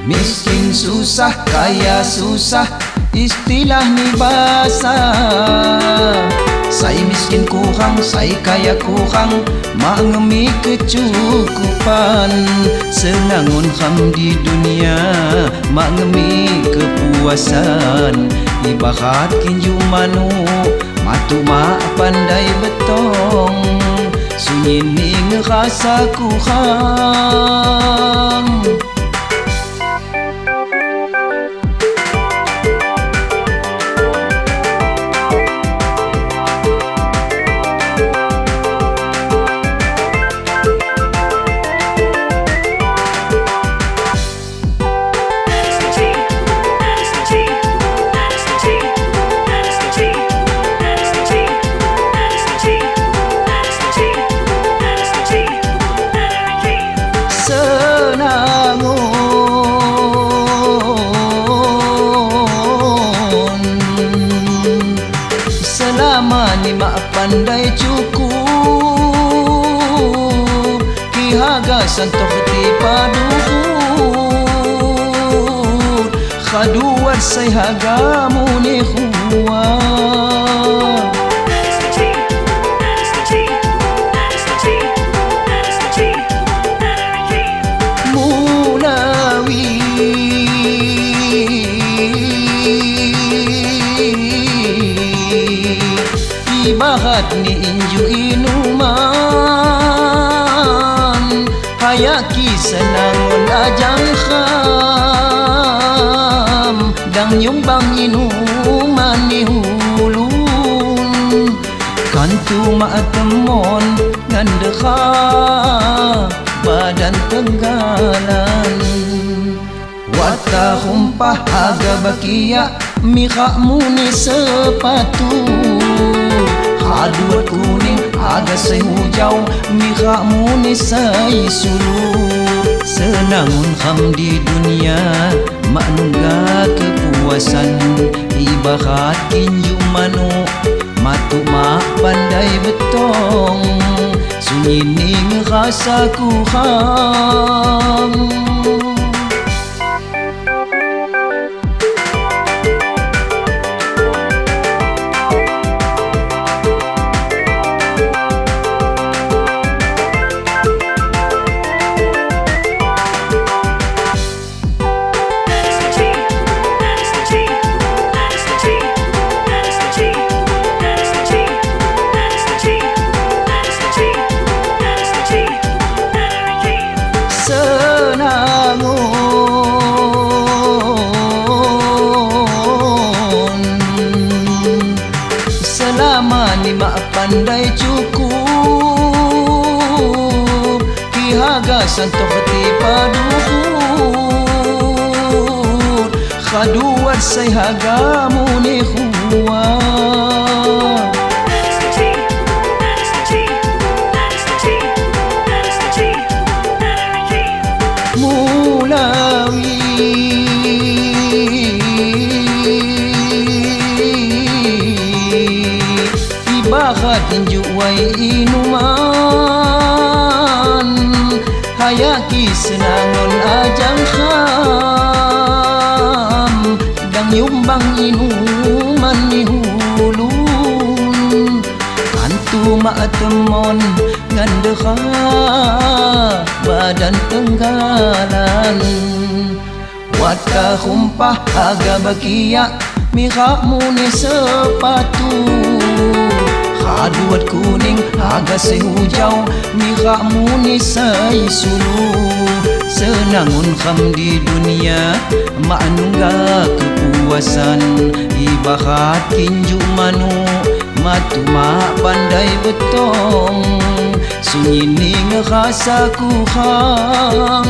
Miskin susah, kaya susah, istilah ni bahasa. Saya miskin kurang, saya kaya kurang, mengemi kecukupan. Senangun ham di dunia, mengemi kepuasan. Ibarat kinju manu, matu mak pandai betong. Sunyi ni ngerasa kurang. Selama ni mak pandai cukup, kihaga santoh tipa duhut, khaduat say hagamu ni huwa. Ibahat ni inju inuman, hayaki senangun ajang kham, dang nyumbang inuman ni hulun. Kantu mak temon ngan dekha badan tenggalan. Wata humpah aga bakia, mikakmu ni sepatu. Haduat kuning aga say hujau, mikakmu ni say sulu. Senangun ham di dunia, maknungga kepuasan. Ibarat kinju manu, matu mak pandai betong. Sunyi ni ngerasa kurang. Selama ni mak pandai cukup, kihaga santoh tipa duhut, khaduat say hagamu ni huwa. Ibarat tinju wai inuman, hayaki senangun ajang kham, dang nyumbang inuman ni hulun. Kantu mak temon ngan dekha badan tenggalan. Wata humpah aga bakia, mikakmu ni sepatu. Haduat kuning aga say hujau, mikakmu ni say sulu. Senangun ham di dunia, maknungga kepuasan. Ibarat kinju manu, matu mak pandai betong. Sunyi ni ngerasa kurang.